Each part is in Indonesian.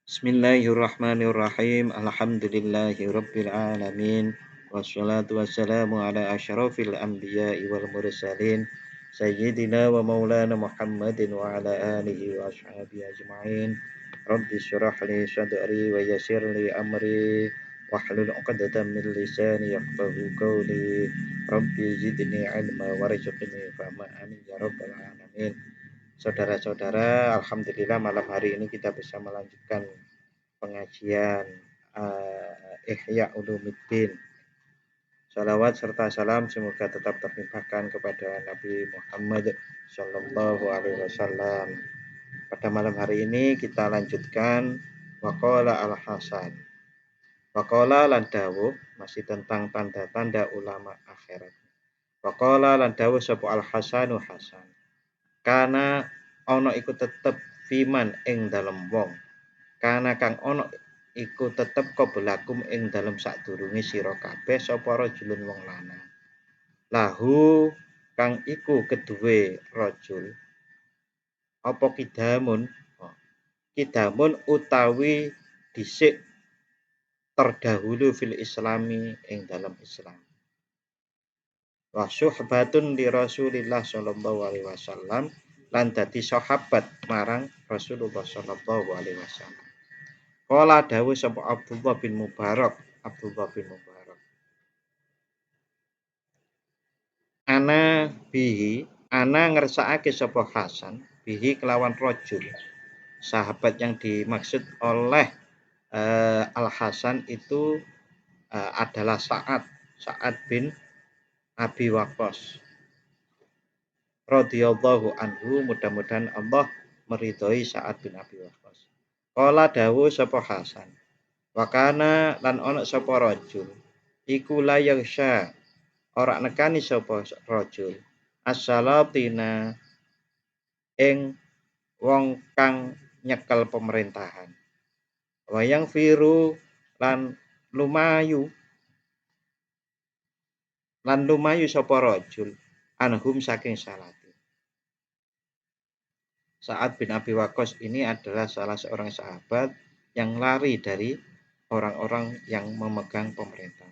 Bismillahirrahmanirrahim. Alhamdulillahirabbil alamin. Wassalatu wassalamu ala asyrafil anbiya'i wal mursalin sayyidina wa maulana Muhammadin wa ala alihi wa ashabihi ajma'in. Rabbi syrah li sadri wa yassir li amri wahlul 'uqdatam min lisani yafqahu qawli. Rabbi zidni ilma warzuqni fahma. Amin ya rabbal alamin. Saudara-saudara, alhamdulillah malam hari ini kita bisa melanjutkan pengajian Ihya Ulumuddin. Salawat serta salam semoga tetap terlimpahkan kepada Nabi Muhammad Sallallahu Alaihi Wasallam. Pada malam hari ini kita lanjutkan Waqala Al-Hasan. Waqala lan dawuh masih tentang tanda-tanda ulama akhirat. Waqala lan dawuh sapa Al-Hasanu Hasan. Kana ana iku tetep fiman ing dalem wong. Kana kang ana iku tetep qablakum ing dalem sadurunge sira kabeh sapa rajulun wong lanang. Lahu kang iku keduwe rajul apa kidamun? Kidamun utawi dhisik terdahulu fil islami ing dalam Islam. Wa suhbatun li Rasulillah sallallahu alaihi wasallam lan dadi sahabat marang Rasulullah sallallahu alaihi wasallam. Qala dawuh sapa Abdullah bin Mubarak. Ana bihi, ana ngersakake sapa Hasan bihi kelawan rajul. Sahabat yang dimaksud oleh Al Hasan itu adalah Sa'ad bin Abi Waqqas radhiyallahu anhu, mudah-mudahan Allah meridhoi Sa'ad bin Abi Waqqas. Qala dawuh sapa Hasan, wa kana lan ana sapa rajul iku la yaghsha ora nekani sapa rajul as-salatina ing wong kang nyekel pemerintahan. Wayang firu lan lumayu sapa rajul anhum saking salati. Sa'ad bin Abi Waqqas ini adalah salah seorang sahabat yang lari dari orang-orang yang memegang pemerintah.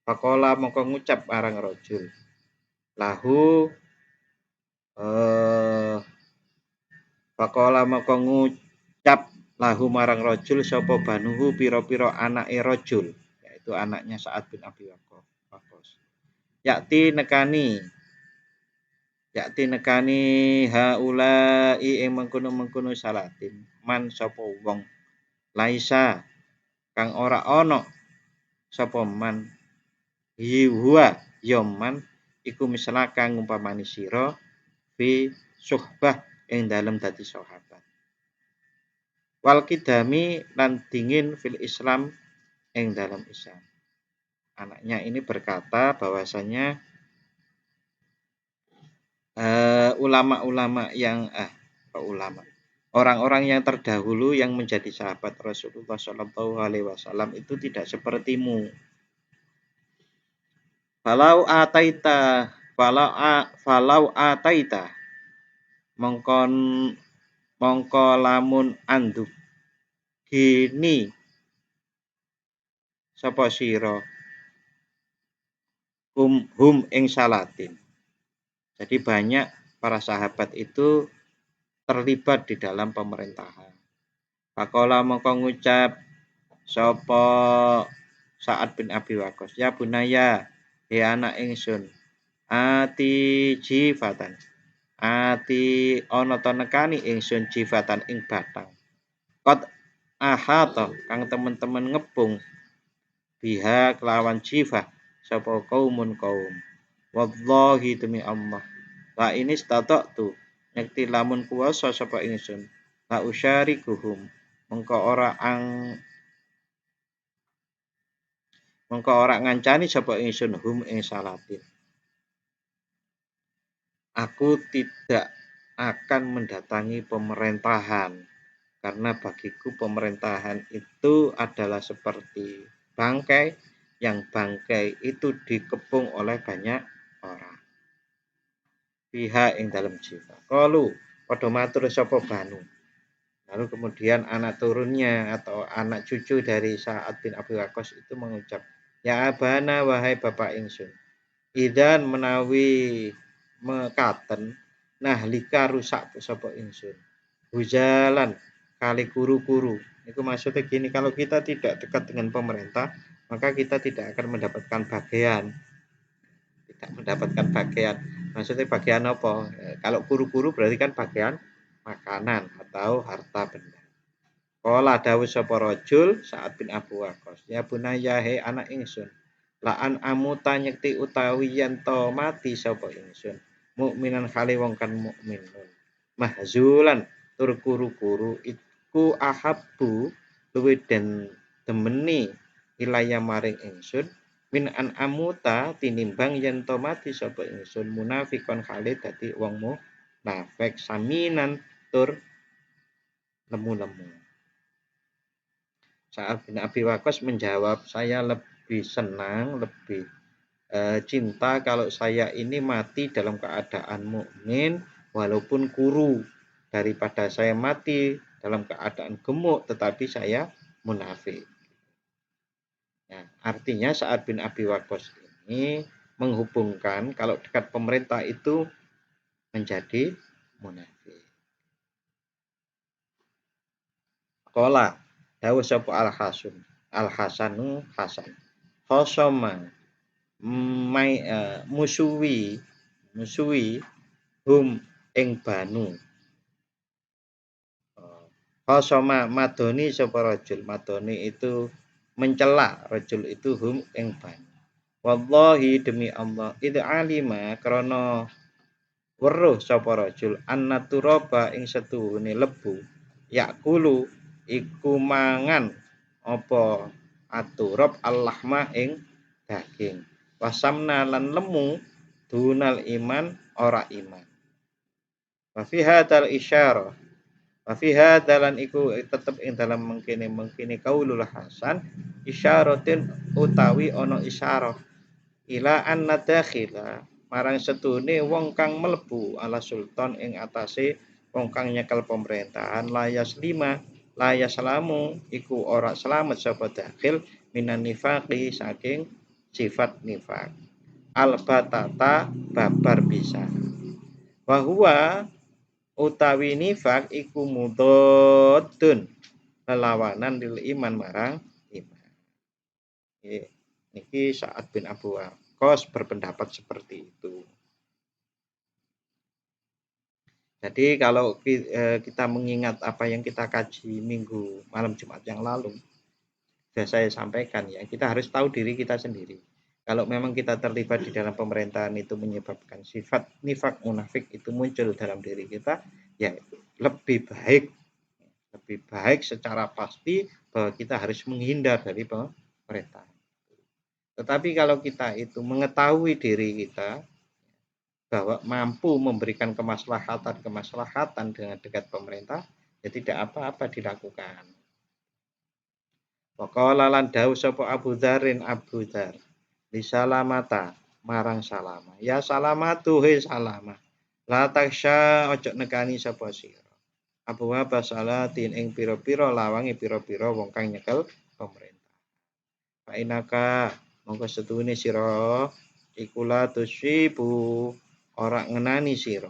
Faqala mongko ngucap marang rajul lahu Faqala mongko ngucap lahu marang rajul sapa banuhu pira-pira anake rajul, yaitu anaknya Sa'ad bin Abi Waqqas. Yakti nekani haulai ing mengkono-mengkono salatin man sapa wong laisa kang ora ana sapa man hiwa yoman iku misala kang umpamani sira fi suhbah ing dalem dadi sahabat. Wal kidami lan dingin fil Islam ing dalam Islam. Anaknya ini berkata bahwasanya orang-orang yang terdahulu yang menjadi sahabat Rasulullah Shallallahu Alaihi Wasallam itu tidak sepertimu. Falau ataita mongko lamun anduk gini sapa sira hum ing salatin. Jadi banyak para sahabat itu terlibat di dalam pemerintahan. Faqala mongko ngucap sapa Sa'ad bin Abi Waqqas, ya bunaya, ya anak ingsun, ati jifatan. Ati ana ta nekani ingsun jifatan ing batang. Qad ahata kang temen-temen ngepung biha kelawan jifah sapa kaum. Wallahi demi Allah. La ini stata'tu nekti lamun kuwasa sapa ingsun. La usyarikuhum mengko ora ngancani sapa ingsun hum ing salatin. Aku tidak akan mendatangi pemerintahan karena bagiku pemerintahan itu adalah seperti bangkai yang bangkai itu dikepung oleh banyak orang. Biha ing dalam jiwa. Qalu padha matur sapa Banu. Lalu kemudian anak turunnya atau anak cucu dari Sa'ad bin Abi Waqqas itu mengucap, "Ya abana wahai bapak ingsun, idan menawi mekaten nahlika rusak sapa ingsun. Hujalan kali kuru-kuru." Itu maksudnya gini, kalau kita tidak dekat dengan pemerintah, maka kita tidak akan mendapatkan bagian. Tidak mendapatkan bagian. Maksudnya bagian apa? Kalau kuru-kuru berarti kan bagian makanan atau harta benda. Qala dawuh sapa rajul Sa'ad bin Abu Waqqas, "Ya bunayya he anak ingsun, laan amuta nyekti utawi yen to mati sapa ingsun, mukminan kali wong kan mukminun. Mahzulan tur kuru-kuru iku ahabbu luwih den demeni ilaya maring ingsun min an amuta tinimbang yen to mati sapa ingsun munafikon kali dadi wong munafik saminan tur lemu-lemu." Sa'ad bin Abi Waqqas menjawab, "Saya lebih senang, lebih cinta kalau saya ini mati dalam keadaan mukmin walaupun kuru daripada saya mati dalam keadaan gemuk tetapi saya munafik." Ya, artinya Sa'ad bin Abi Waqqas ini menghubungkan kalau dekat pemerintah itu menjadi munafik. Qala dawuh sapa Al-Hasanu Hasan. Khosoma musuhi hum ing banu. Khosoma madoni sapa rajul. Madoni itu mencela, rajul itu hum ing banu. Wallahi demi Allah, idza alima krana weruh sapa rajul anna turaba ing setuhune lebu yakulu iku mangan apa aturab allahma ing daging wasamna lan lemu dunal iman ora iman wa fi hadzal isyarah wa fi hadzalan iku tetep ing dalam mengkene kaulul hasan isyaratin utawi ana isyarah ila anna dakhila marang setune wong kang mlebu ala sultan ing atase wong kang nyekel pemerintahan layas lamu iku ora selamat sapa dakhil minan nifaqi saking sifat nifak al batata babar bisa wa huwa utawi nifak iku mudadun lelawanan lil iman marang iman. Niki Sa'ad bin Abu Waqqas berpendapat seperti itu. Jadi kalau kita mengingat apa yang kita kaji minggu malam Jumat yang lalu, sudah saya sampaikan ya, kita harus tahu diri kita sendiri. Kalau memang kita terlibat di dalam pemerintahan itu menyebabkan sifat nifak munafik itu muncul dalam diri kita, ya lebih baik secara pasti bahwa kita harus menghindar dari pemerintahan. Tetapi kalau kita itu mengetahui diri kita bahwa mampu memberikan kemaslahatan dengan dekat pemerintah, ya tidak apa-apa dilakukan. Waqala lan dawuh sapa Abu Dzarrin Abu Dzar, li salamata marang salama. Ya salamatu he salama. La taksya ojo nekani sapa sira. Abu Wabah salatin ing pira-pira lawangi pira-pira wong kang nyekel pemerintah. Fa inaka mongko setune sira iku la tusibu ora ngenani sira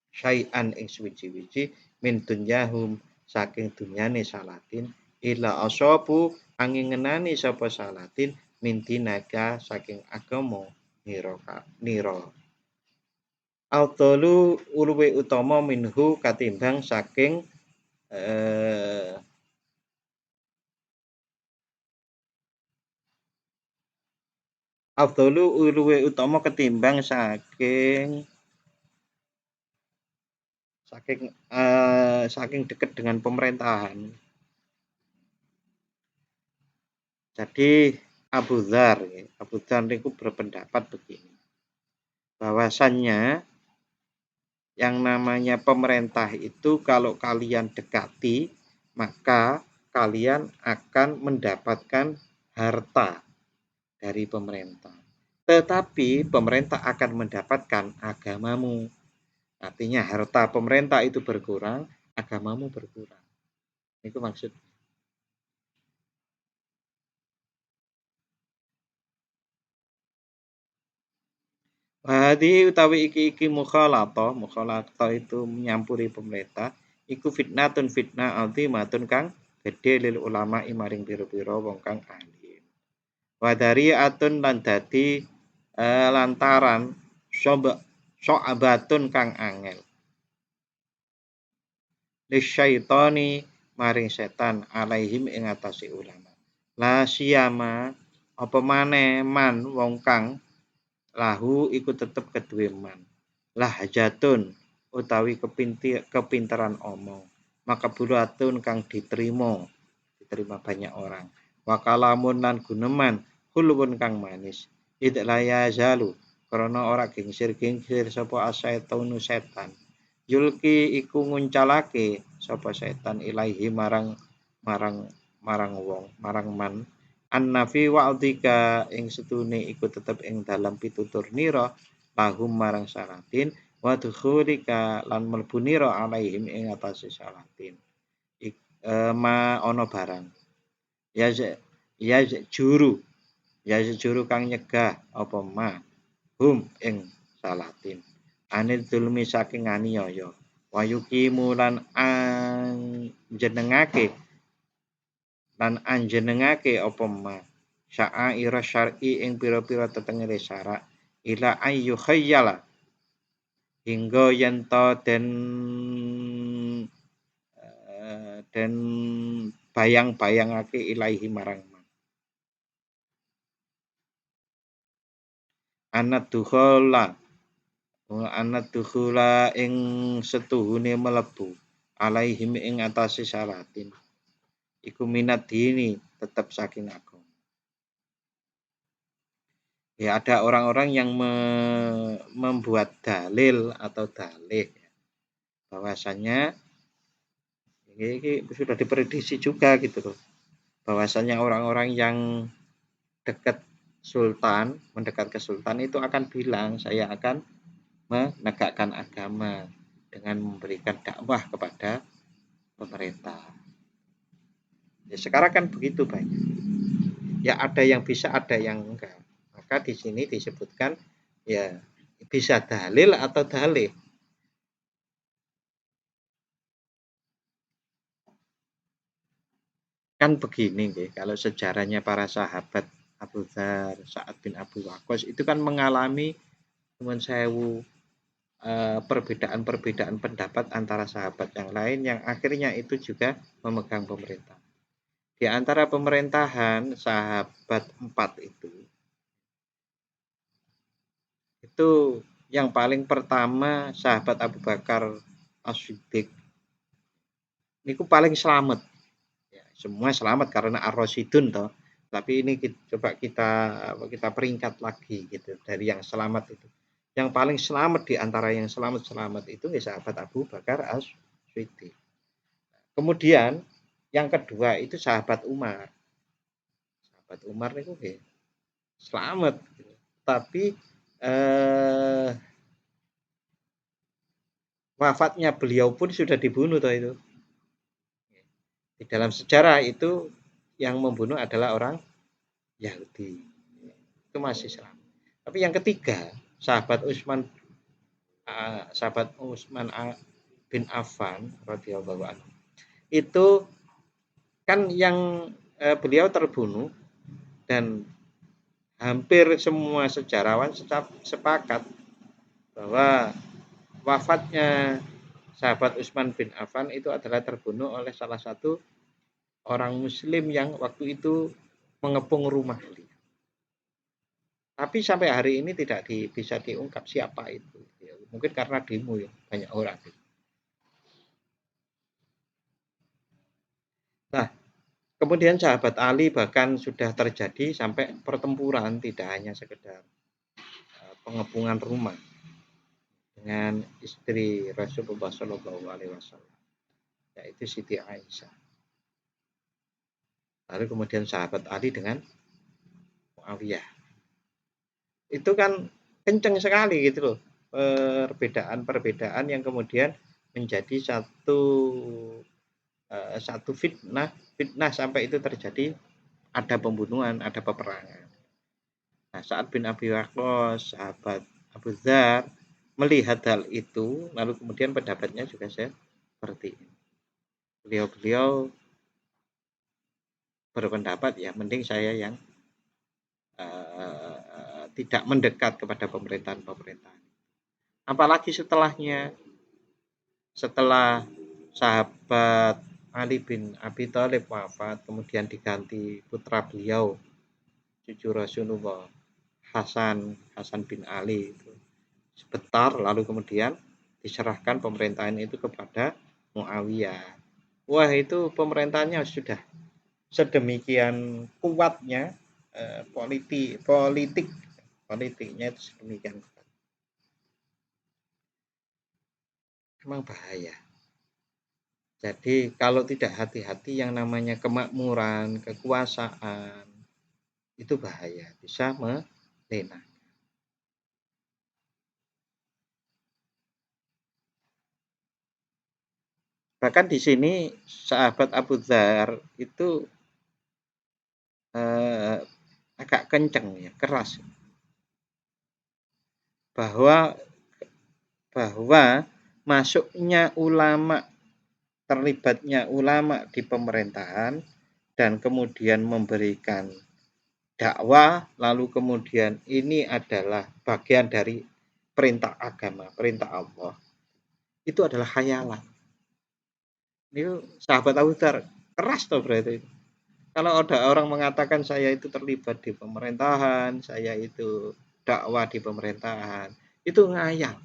syai'an ing suwi-wiji min dunyahum saking dunyane salatin ila asabu angin ngenani sapa salatin min dinaga saking agama nira Autalu uluwe utama minhu katimbang saking Afdalu uluwe utama ketimbang saking dekat dengan pemerintahan. Jadi Abu Dzar itu berpendapat begini, bahwasannya yang namanya pemerintah itu kalau kalian dekati maka kalian akan mendapatkan harta dari pemerintah. Tetapi pemerintah akan mendapatkan agamamu. Artinya harta pemerintah itu berkurang, agamamu berkurang. Itu maksud. Hadi utawi iki mukhalatah itu menyampuri pemerintah, iku fitnatun fitnah altimatun kang gede lil ulama maring pira-pira wong kang alim. Wadari atun lan dadi lantaran so'abatun kang angel. Lisyaitoni maring setan alaihim ing atase ulama. La siyama apa maneh man wong kang lahu iku tetep keduwe man. Lahjatun utawi kepinteran omong. Maka bulatun kang diterima banyak orang. Wakalamun lan guneman hulun kang manis. Tidak laya zalu karena ora gingsir-gingsir sapa asaitonu setan. Yulki iku nguncalake sapa setan ilaihi marang marang wong, marang man. Annafi wa'dika ing setune iku tetep ing dalam pitutur nira lahum marang salatin wa dukhulika lan mlebu nira alaihim ing atase salatin. Ma ana barang. Ya ya juru juru kang nyegah apa ma hum ing salatin. Anil zulmi saking aniaya. Wayukimu lan anjenengake apa ma sya'aira syar'i ing pira-pira tetengere syarak ila ayyu khayyala hingga yen to den bayang-bayangake ilahi marang man. Anat dukhula ing setuhune melebu alaihim ing atase salatin iku minat dini tetap saking agama. Ya ada orang-orang yang membuat dalil atau dalih bahwasanya ini sudah diprediksi juga gitu loh. Bahwasanya orang-orang yang mendekat ke sultan itu akan bilang saya akan menegakkan agama dengan memberikan dakwah kepada pemerintah. Ya sekarang kan begitu banyak. Ya ada yang bisa, ada yang enggak. Maka di sini disebutkan ya bisa dalil atau dalih. Kan begini kalau sejarahnya para sahabat Abu Dzar, Sa'ad bin Abi Waqqas itu kan mengalami nuwun sewu perbedaan-perbedaan pendapat antara sahabat yang lain yang akhirnya itu juga memegang pemerintah. Di antara pemerintahan sahabat 4 itu yang paling pertama sahabat Abu Bakar As-Siddiq niku paling selamat. Ya, semua selamat karena ar-rasyidun toh. Tapi ini coba kita peringkat lagi gitu dari yang selamat itu. Yang paling selamat di antara yang selamat itu ya sahabat Abu Bakar As-Siddiq. Kemudian yang kedua itu sahabat Umar. Sahabat Umar itu selamat. Gitu. Tapi wafatnya beliau pun sudah dibunuh toh itu. Di dalam sejarah itu yang membunuh adalah orang Yahudi. Itu masih selamat. Tapi yang ketiga, sahabat Utsman bin Affan radhiyallahu anhu. Itu kan yang beliau terbunuh dan hampir semua sejarawan sepakat bahwa wafatnya sahabat Utsman bin Affan itu adalah terbunuh oleh salah satu orang muslim yang waktu itu mengepung rumah beliau. Tapi sampai hari ini tidak bisa diungkap siapa itu. Ya, mungkin karena demo ya banyak orang. Nah, kemudian sahabat Ali bahkan sudah terjadi sampai pertempuran, tidak hanya sekedar pengepungan rumah dengan istri Rasulullah Shallallahu Alaihi Wasallam, yaitu Siti Aisyah. Lalu kemudian sahabat Ali dengan Muawiyah. Itu kan kenceng sekali gitu loh perbedaan-perbedaan yang kemudian menjadi satu fitnah sampai itu terjadi, ada pembunuhan, ada peperangan. Nah, Sa'ad bin Abi Waqqas, sahabat Abu Dzar, melihat hal itu, lalu kemudian pendapatnya juga seperti ini. Beliau berpendapat ya mending saya yang tidak mendekat kepada pemerintahan. Apalagi setelah sahabat Ali bin Abi Thalib wafat, kemudian diganti putra beliau, cucu Rasulullah, Hasan bin Ali itu sebentar, lalu kemudian diserahkan pemerintahan itu kepada Muawiyah. Wah, itu pemerintahannya sudah sedemikian kuatnya, politiknya itu sedemikian kuat. Memang bahaya. Jadi kalau tidak hati-hati yang namanya kemakmuran, kekuasaan, itu bahaya, bisa melena. Bahkan di sini sahabat Abu Dzar itu agak kenceng ya, keras, bahwa masuknya ulama, terlibatnya ulama di pemerintahan dan kemudian memberikan dakwah, lalu kemudian ini adalah bagian dari perintah agama, perintah Allah. Itu adalah khayalan. Itu sahabat Abu Dzar keras toh berarti. Kalau ada orang mengatakan saya itu terlibat di pemerintahan, saya itu dakwah di pemerintahan, itu ngayal.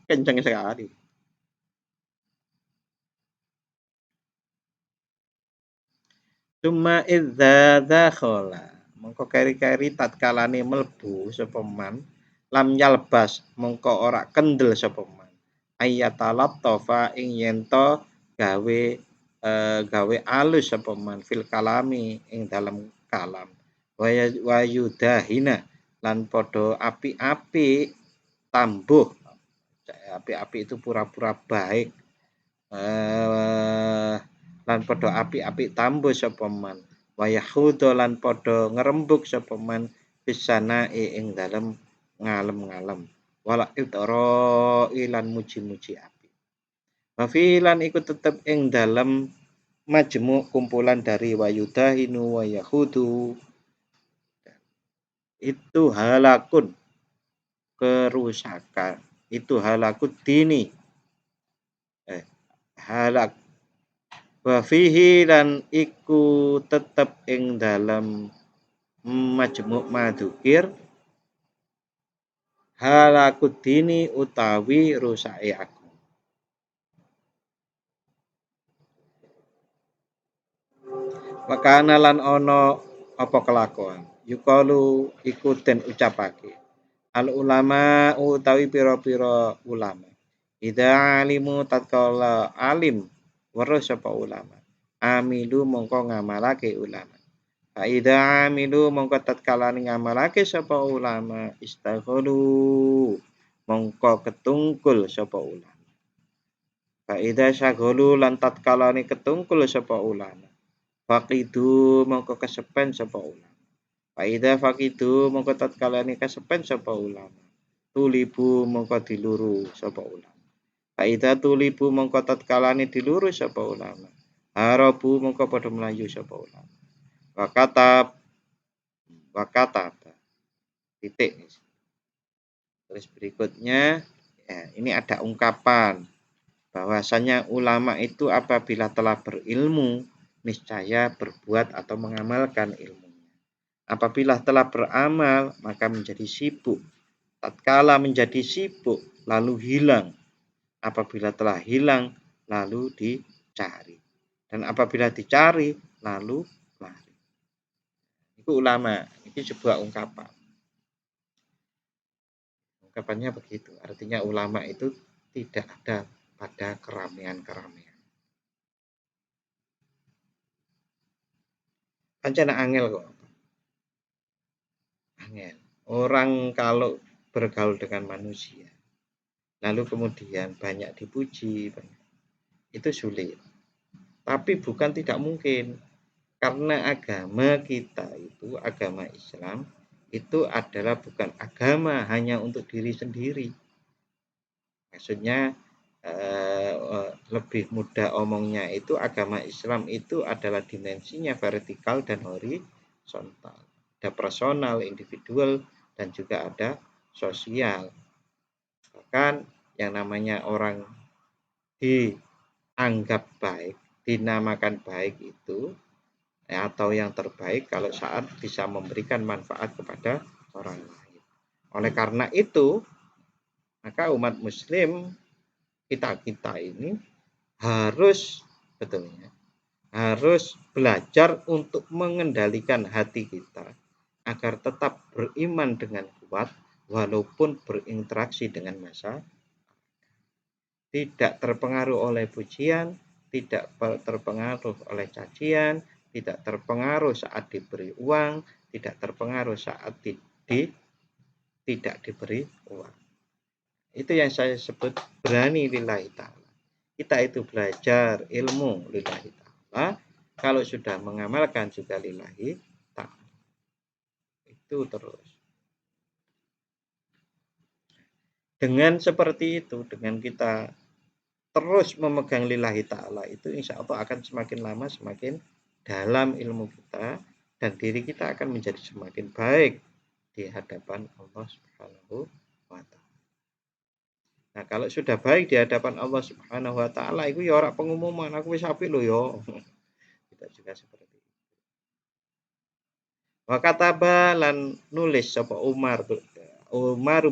Kencang sekali. Cuma idza dakhala, mongko keri-keri tatkalane mlebu sapa man, lam yalbas mongko ora kendel sapa man. Ayatalab tofa ing yento gawe alus sapa man fil kalami ing dalam kalam. Wayudahina lan padha api-api tambuh. Api-api itu pura-pura baik. Lan padha api-api tambuh sapa man. Wayahudo lan padha ngrembug sapa man bisana ing dalem ngalem-ngalem. Wala idra ilan muji-muji api. Wafilan iku tetep ing dalem majmu' kumpulan dari wayudahinu wayahudu, itu halakun, kerusakan, itu halakut dini, halak wa fihi lan iku tetep ing dalam majmu' madzukir halakut dini utawi rusake aku. Wakana lan ono apa kelakuan yukalu iku den ucapake al ulama utawi pira-pira ulama ida alimu tatkala alim weruh sapa ulama amilu mongko ngamalake ulama fa ida amilu mongko tatkala ngamalake sapa ulama istaghalu mongko ketungkul sapa ulama fa ida syaghalu lan tatkala ketungkul sapa ulama faqidu mongko kesepen sapa ulama. Faida faqidu mongko tatkalane kesepen sapa ulama. Tulibu mongko diluru sapa ulama. Faida tulibu mongko tatkalane diluru sapa ulama. Harabu mongko padha mlayu sapa ulama. Wakatab titik. Terus berikutnya ya, ini ada ungkapan bahwasanya ulama itu apabila telah berilmu niscaya berbuat atau mengamalkan ilmunya. Apabila telah beramal, maka menjadi sibuk. Tatkala menjadi sibuk, lalu hilang. Apabila telah hilang, lalu dicari. Dan apabila dicari, lalu lari. Itu ulama. Ini sebuah ungkapan. Ungkapannya begitu. Artinya ulama itu tidak ada pada keramaian-keramaian. Pancen angel kok. Angel. Orang kalau bergaul dengan manusia lalu kemudian banyak dipuji, itu sulit. Tapi bukan tidak mungkin, karena agama kita itu, agama Islam, itu adalah bukan agama hanya untuk diri sendiri. Maksudnya lebih mudah omongnya itu agama Islam itu adalah dimensinya vertikal dan horizontal. Ada personal, individual, dan juga ada sosial. Bahkan yang namanya orang dianggap baik, dinamakan baik itu atau yang terbaik kalau saat bisa memberikan manfaat kepada orang lain. Oleh karena itu, maka umat muslim kita ini harus betulnya harus belajar untuk mengendalikan hati kita agar tetap beriman dengan kuat walaupun berinteraksi dengan massa, tidak terpengaruh oleh pujian, tidak terpengaruh oleh cacian, tidak terpengaruh saat diberi uang, tidak terpengaruh saat tidak diberi uang. Itu yang saya sebut berani lillahi ta'ala. Kita itu belajar ilmu lillahi ta'ala, kalau sudah mengamalkan juga lillahi ta'ala. Itu terus. Dengan seperti itu, dengan kita terus memegang lillahi ta'ala itu, insya Allah akan semakin lama semakin dalam ilmu kita, dan diri kita akan menjadi semakin baik di hadapan Allah Subhanahu wa ta'ala. Nah, kalau sudah baik di hadapan Allah Subhanahu wa ta'ala, itu ya orang pengumuman, aku wis apik lho ya. Tidak juga seperti itu. Wa kataba lan nulis sapa Umar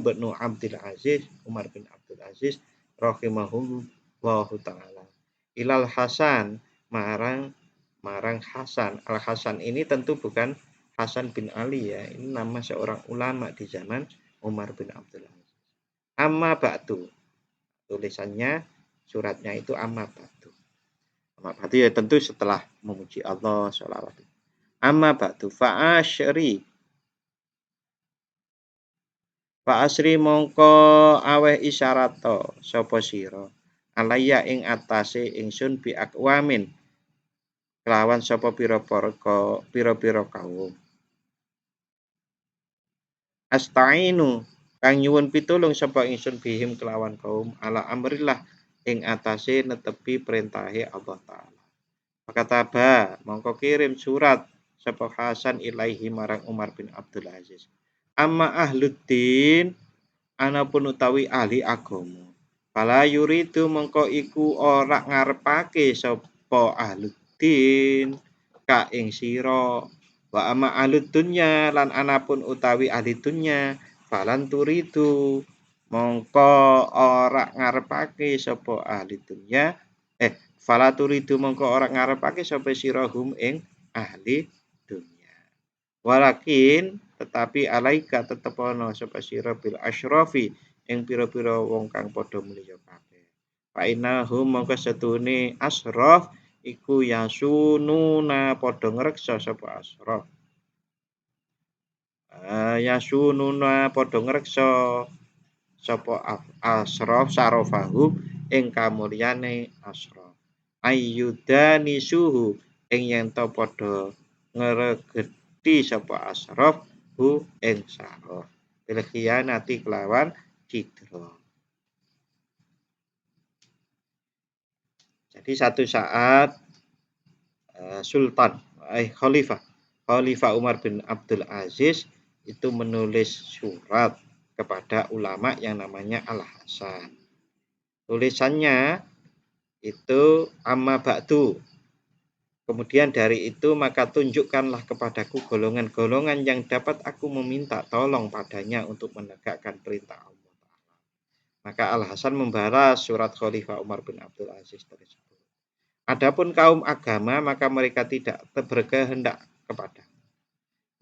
bin Abdul Aziz rahimahullahu taala ilal Hasan marang Hasan. Al Hasan ini tentu bukan Hasan bin Ali ya, ini nama seorang ulama di zaman Umar bin Abdul Aziz. Amma ba'du, tulisannya suratnya itu amma ba'du. Amma ba'du ya tentu setelah memuji Allah, sholawat. Amma ba'du Fa'asri mongko aweh isyarato sapa sira alaya ing atase ingsun bi akwamin kelawan sapa pira-pira kaum. Astainu kang nyuwun pitulung sapa ingsun bihim kelawan kaum ala amrillah ing atase netepi perintahe Allah taala. Pakataba mongko kirim surat sapa Hasan ilaihi marang Umar bin Abdul Aziz. Amma ahluddin anapun utawi ahli agama. Fala yuridu mengko iku ora ngarepake sapa ahluddin ka ing sira. Wa ama ahlud dunya lan anapun utawi ahli dunya falan turidu mongko ora ngarepake sapa ahli dunya fala turidu mongko ora ngarepake sapa sira hum ing ahli dunya. Walakin tetapi alaika tetep ana sapa sira bil asyrafi ing pira-pira wong kang padha mulya kabeh. Fa innahum mongko setune asyraf iku yasununa padha ngreksa sapa asyraf. Yasununa padha ngreksa sapa asyraf sarafahum ing kamulyane asyraf. Ayyudani suhu ing yen to padha ngregeti sapa asyraf hu ing saraf bil khiyanati kelawan cidra. Jadi satu saat Sultan Khalifah Umar bin Abdul Aziz itu menulis surat kepada ulama yang namanya Al Hasan. Tulisannya itu amma ba'du. Kemudian dari itu maka tunjukkanlah kepadaku golongan-golongan yang dapat aku meminta tolong padanya untuk menegakkan perintah Allah Ta'ala. Maka Al Hasan membalas surat Khalifah Umar bin Abdul Aziz tersebut. Adapun kaum agama maka mereka tidak berkehendak kepada.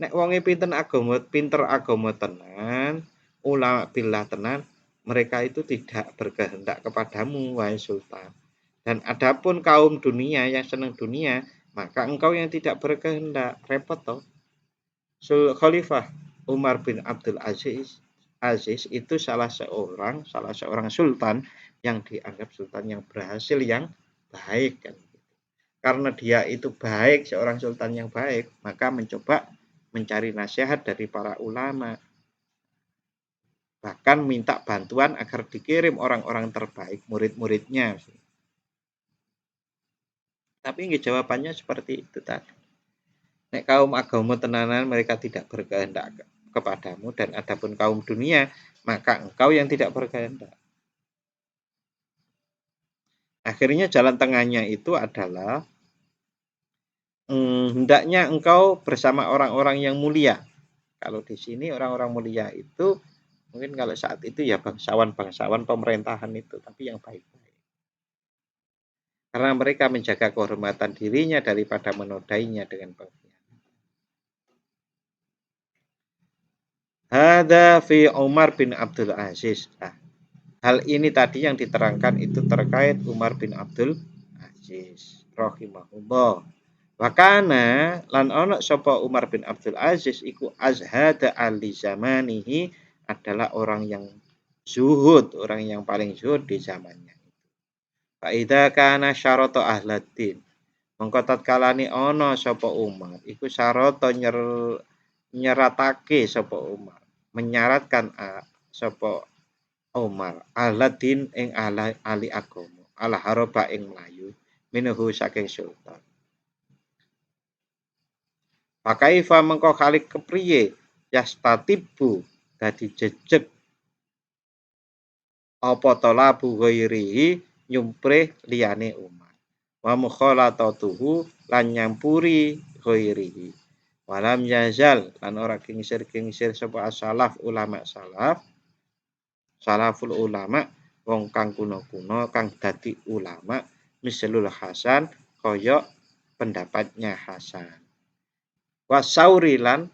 Nek wonge pinter agama tenan, ulama billah tenan, mereka itu tidak berkehendak kepadamu wahai sultan. Dan adapun kaum dunia yang senang dunia, maka engkau yang tidak berkehendak, repot toh. Khalifah Umar bin Abdul Aziz Aziz itu salah seorang sultan yang dianggap sultan yang berhasil, yang baik kan. Karena dia itu baik, seorang sultan yang baik, maka mencoba mencari nasihat dari para ulama. Bahkan minta bantuan agar dikirim orang-orang terbaik, murid-muridnya. Tapi jawabannya seperti itu tadi. Nek kaum agama tenanan mereka tidak berkehendak kepadamu, dan adapun kaum dunia maka engkau yang tidak berkehendak. Akhirnya jalan tengahnya itu adalah hendaknya engkau bersama orang-orang yang mulia. Kalau di sini orang-orang mulia itu mungkin kalau saat itu ya bangsawan-bangsawan pemerintahan itu, tapi yang baik-baik. Karena mereka menjaga kehormatan dirinya daripada menodainya dengan pengkhianatan. Hada fi Umar bin Abdul Aziz. Nah, hal ini tadi yang diterangkan itu terkait Umar bin Abdul Aziz rahimahullah. Wakana lan ono sapa Umar bin Abdul Aziz iku azhada ali zamanihi, adalah orang yang zuhud, orang yang paling zuhud di zamannya. Fa idza kana syarata ahladin, mongko tatkalane ono sapa Umar iku syarata nyeratake sapa Umar, menyaratkan sapa Umar aladin ing ali agama, ala haroba ing melayu minuhu saking sultan. Pakaifa mengko kali kepriye yastatibu dadi jejeg apa talabu ghairihi nyumprih liyane Umar, wa mukhalatatuhu lan nyampuri ghairihi, walam yazal lan ora kingsir-kingsir sapa salaf ulama salaful ulama wong kang kuno-kuno kang dadi ulama misalul Hasan kaya pendapatnya Hasan, wasauri lan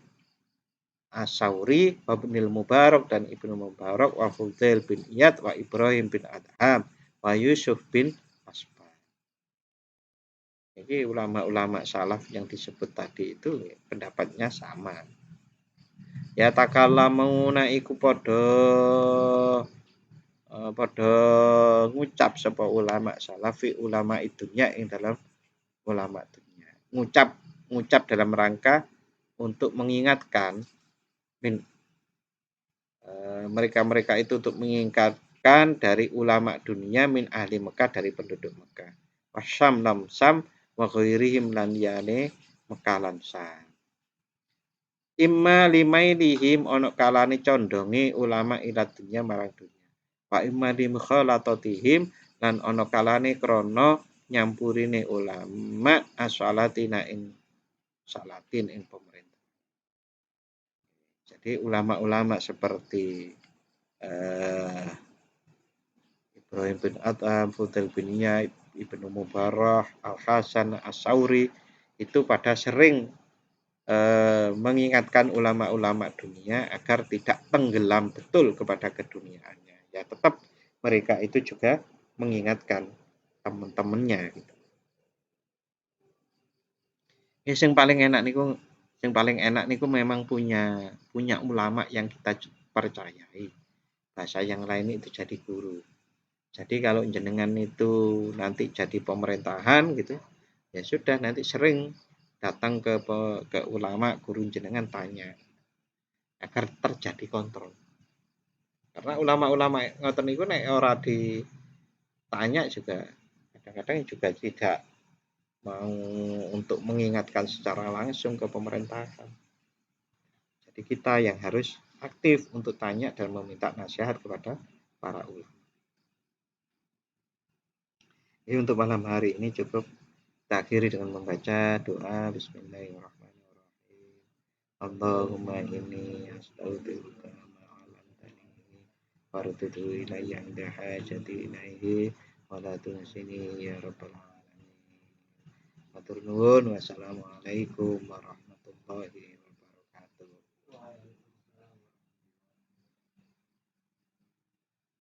As-Sauri wa Ibnul Mubarak dan Ibnu Mubarak wa Fudail bin Iyad wa Ibrahim bin Adham wa Yusuf bin Asbah. Jadi ulama-ulama salaf yang disebut tadi itu pendapatnya sama. Ya takalamuna iku padha ngucap sapa ulama salafi ulama idunya ing dalam ulama dunia. Ngucap dalam rangka untuk mengingatkan mereka-mereka itu untuk mengingatkan dari ulama dunia min ahli Mekah, dari penduduk Mekah. Wasyam lam sam wa ghairihim lan yane Mekah lan Syam. Imma limailihim ono kalane condonge ulama ila dunya marang dunya. Wa imma limkhalatatihim lan ono kalane krana nyampurine ulama asalatina ing salatin ing pemerintah. Jadi ulama-ulama seperti Ibrahim bin Adham, Fudail bin Iyad, Ibnu Mubarak, Al-Hasan, As-Sauri itu pada sering mengingatkan ulama-ulama dunia agar tidak tenggelam betul kepada keduniaannya. Ya tetap mereka itu juga mengingatkan teman-temannya gitu. Yang paling enak niku memang punya ulama yang kita percayai. Bahasa yang lain itu jadi guru. Jadi kalau jenengan itu nanti jadi pemerintahan gitu, ya sudah nanti sering datang ke ulama guru jenengan tanya agar terjadi kontrol. Karena ulama-ulama ngoten niku nek ora ditanya juga kadang-kadang juga tidak mau untuk mengingatkan secara langsung ke pemerintahan. Jadi kita yang harus aktif untuk tanya dan meminta nasihat kepada para ulama. Jadi untuk malam hari ini cukup kita akhiri dengan membaca doa Bismillahirrahmanirrahim. Allahumma inni astaghfiruka ma 'allamtani waruddu ilayya inda hajati ilaihi wa la tunsini ya rabbal alamin. Matur nuwun. Wassalamualaikum warahmatullahi wabarakatuh.